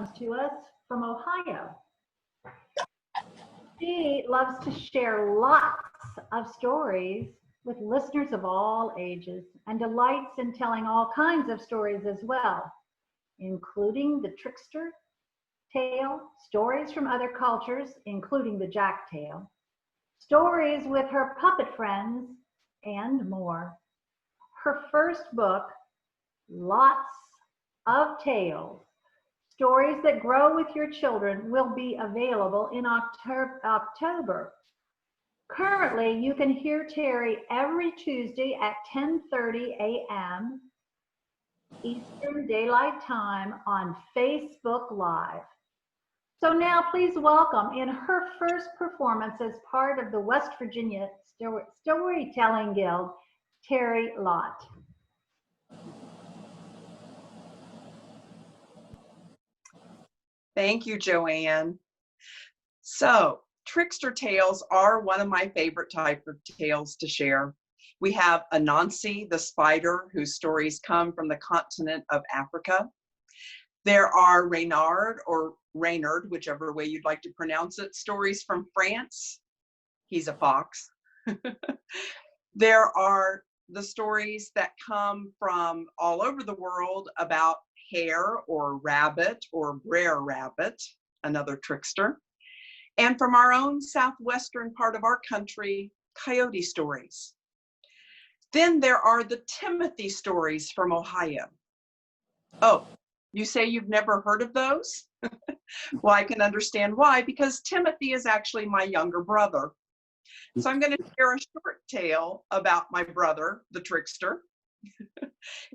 comes to us from Ohio. She loves to share lots of stories with listeners of all ages and delights in telling all kinds of stories as well, including the trickster tale, stories from other cultures, including the jack tale, stories with her puppet friends, and more. Her first book, Lots of Tales, Stories That Grow with Your Children, will be available in October. Currently, you can hear Teri every Tuesday at 10:30 a.m. Eastern Daylight Time on Facebook Live. So now please welcome in her first performance as part of the West Virginia Storytelling Guild, Teri Lott. Thank you, Joanne. So, trickster tales are one of my favorite type of tales to share. We have Anansi, the spider, whose stories come from the continent of Africa. There are Reynard, or Reynard, whichever way you'd like to pronounce it, stories from France. He's a fox. There are the stories that come from all over the world about hare or rabbit or Brer Rabbit, another trickster. And from our own southwestern part of our country, coyote stories. Then there are the Timothy stories from Ohio. Oh, you say you've never heard of those? Well, I can understand why, because Timothy is actually my younger brother. So I'm going to share a short tale about my brother, the trickster.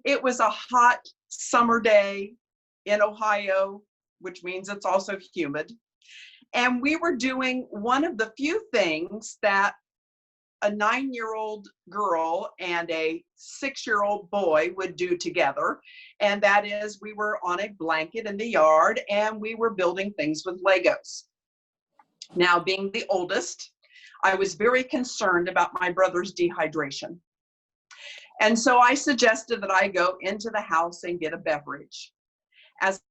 It was a hot summer day in Ohio, which means it's also humid. And we were doing one of the few things that a 9-year-old girl and a 6-year-old boy would do together. And that is, we were on a blanket in the yard and we were building things with Legos. Now, being the oldest, I was very concerned about my brother's dehydration. And so I suggested that I go into the house and get a beverage. As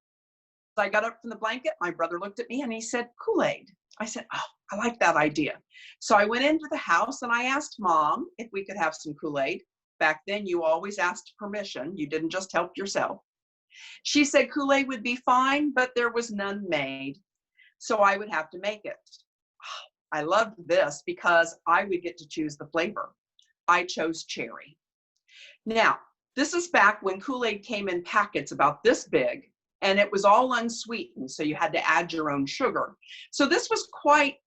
I got up from the blanket, my brother looked at me and he said, Kool-Aid. I said, oh, I like that idea. So I went into the house and I asked Mom if we could have some Kool-Aid. Back then, you always asked permission. You didn't just help yourself. She said Kool-Aid would be fine, but there was none made. So I would have to make it. I loved this because I would get to choose the flavor. I chose cherry. Now, this is back when Kool-Aid came in packets about this big, and it was all unsweetened, so you had to add your own sugar. So this was quite,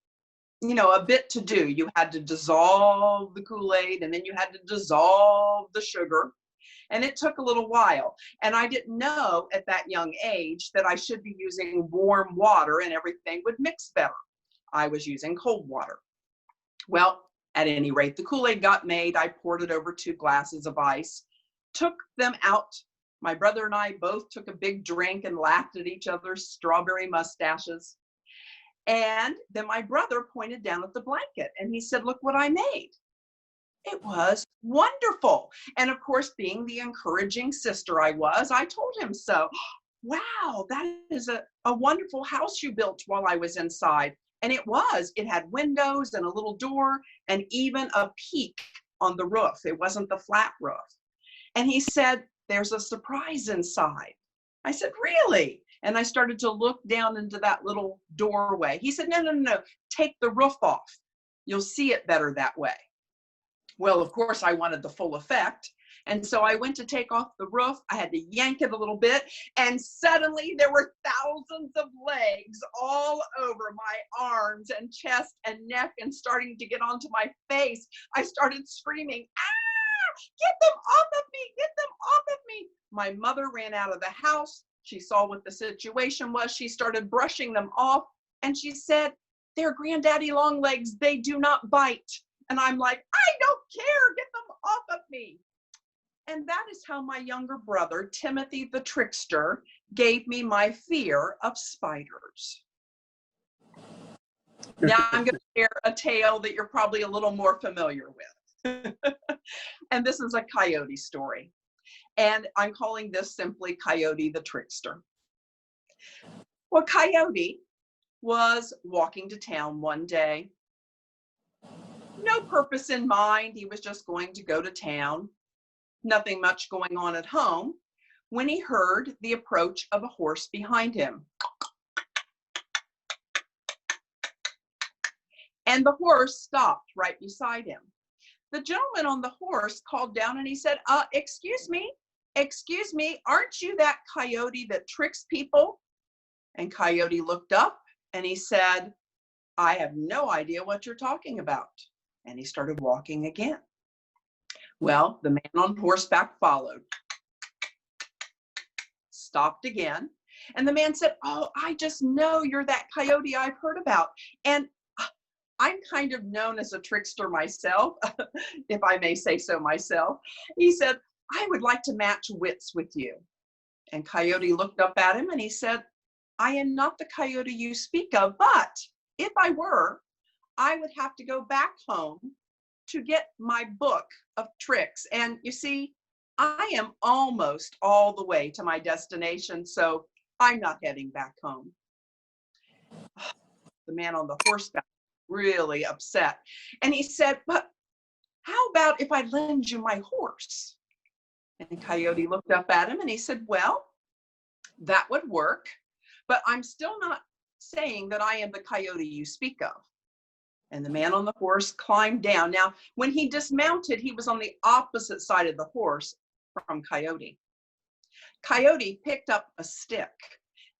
a bit to do. You had to dissolve the Kool-Aid, and then you had to dissolve the sugar, and it took a little while. And I didn't know at that young age that I should be using warm water and everything would mix better. I was using cold water. Well, at any rate, the Kool-Aid got made. I poured it over 2 glasses of ice, took them out. My brother and I both took a big drink and laughed at each other's strawberry mustaches. And then my brother pointed down at the blanket and he said, look what I made. It was wonderful. And of course, being the encouraging sister I was, I told him so. Wow, that is a wonderful house you built while I was inside. And it was. It had windows and a little door and even a peak on the roof. It wasn't the flat roof. And he said, there's a surprise inside. I said, really? And I started to look down into that little doorway. He said, no, take the roof off. You'll see it better that way. Well, of course, I wanted the full effect. And so I went to take off the roof. I had to yank it a little bit. And suddenly there were thousands of legs all over my arms and chest and neck and starting to get onto my face. I started screaming, ah, get them off of me, get them off of me. My mother ran out of the house. She saw what the situation was. She started brushing them off. And she said, they're Granddaddy Longlegs. They do not bite. And I'm like, I don't care. Get them off of me. And that is how my younger brother, Timothy the trickster, gave me my fear of spiders. Now I'm going to share a tale that you're probably a little more familiar with. And this is a coyote story. And I'm calling this simply Coyote the Trickster. Well, Coyote was walking to town one day. No purpose in mind. He was just going to go to town. Nothing much going on at home when he heard the approach of a horse behind him. And the horse stopped right beside him. The gentleman on the horse called down and he said, excuse me, aren't you that coyote that tricks people? And Coyote looked up and he said, I have no idea what you're talking about. And he started walking again. Well, the man on horseback followed, stopped again. And the man said, oh, I just know you're that coyote I've heard about. And I'm kind of known as a trickster myself, if I may say so myself. He said, I would like to match wits with you. And Coyote looked up at him and he said, I am not the coyote you speak of, but if I were, I would have to go back home to get my book of tricks. And you see, I am almost all the way to my destination, so I'm not heading back home. The man on the horseback really upset. And he said, but how about if I lend you my horse? And Coyote looked up at him and he said, well, that would work, but I'm still not saying that I am the coyote you speak of. And the man on the horse climbed down. Now, when he dismounted, he was on the opposite side of the horse from Coyote. Coyote picked up a stick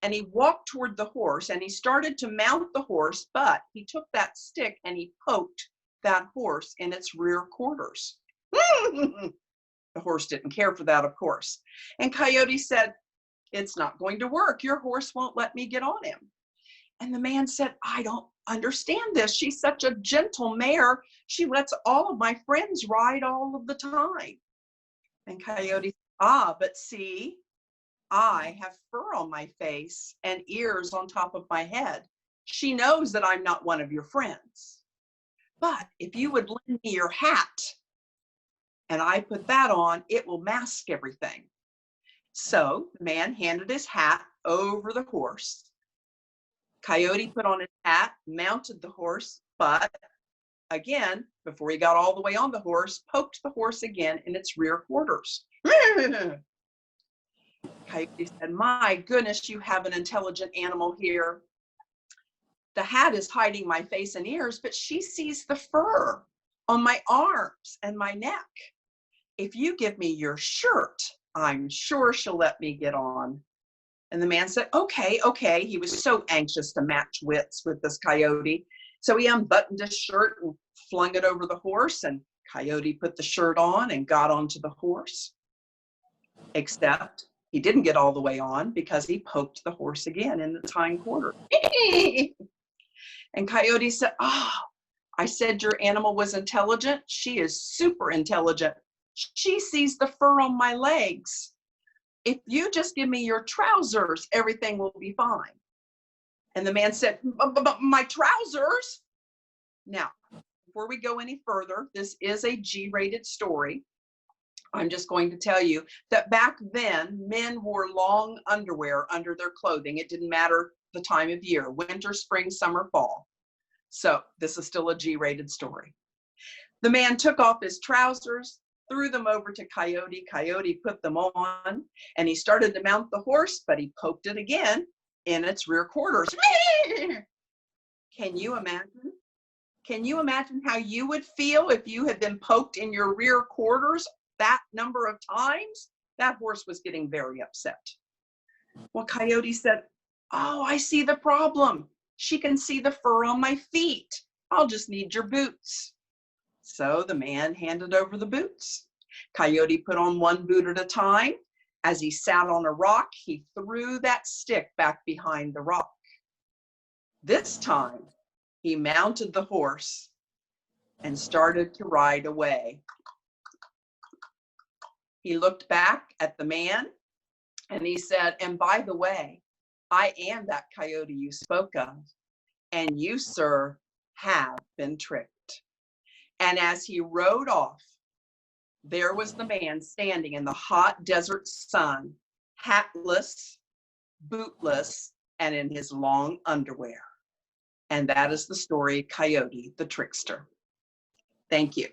and he walked toward the horse and he started to mount the horse, but he took that stick and he poked that horse in its rear quarters. The horse didn't care for that, of course. And Coyote said, it's not going to work. Your horse won't let me get on him. And the man said, I don't understand this. She's such a gentle mare. She lets all of my friends ride all of the time. And Coyote said, but see, I have fur on my face and ears on top of my head. She knows that I'm not one of your friends. But if you would lend me your hat and I put that on, it will mask everything. So the man handed his hat over the horse. Coyote put on his hat, mounted the horse, but again, before he got all the way on the horse, poked the horse again in its rear quarters. Coyote said, my goodness, you have an intelligent animal here. The hat is hiding my face and ears, but she sees the fur on my arms and my neck. If you give me your shirt, I'm sure she'll let me get on. And the man said, okay. He was so anxious to match wits with this coyote. So he unbuttoned his shirt and flung it over the horse, and Coyote put the shirt on and got onto the horse. Except he didn't get all the way on because he poked the horse again in its hind quarter. And Coyote said, I said your animal was intelligent. She is super intelligent. She sees the fur on my legs. If you just give me your trousers, everything will be fine. And the man said, but my trousers? Now, before we go any further, this is a G-rated story. I'm just going to tell you that back then, men wore long underwear under their clothing. It didn't matter the time of year, winter, spring, summer, fall. So this is still a G-rated story. The man took off his trousers, threw them over to Coyote. Coyote put them on, and he started to mount the horse, but he poked it again in its rear quarters. Can you imagine? Can you imagine how you would feel if you had been poked in your rear quarters that number of times? That horse was getting very upset. Well, Coyote said, I see the problem. She can see the fur on my feet. I'll just need your boots. So the man handed over the boots. Coyote put on one boot at a time. As he sat on a rock, he threw that stick back behind the rock. This time, he mounted the horse and started to ride away. He looked back at the man and he said, and by the way, I am that coyote you spoke of, and you, sir, have been tricked. And as he rode off, there was the man standing in the hot desert sun, hatless, bootless, and in his long underwear. And that is the story, Coyote the Trickster. Thank you.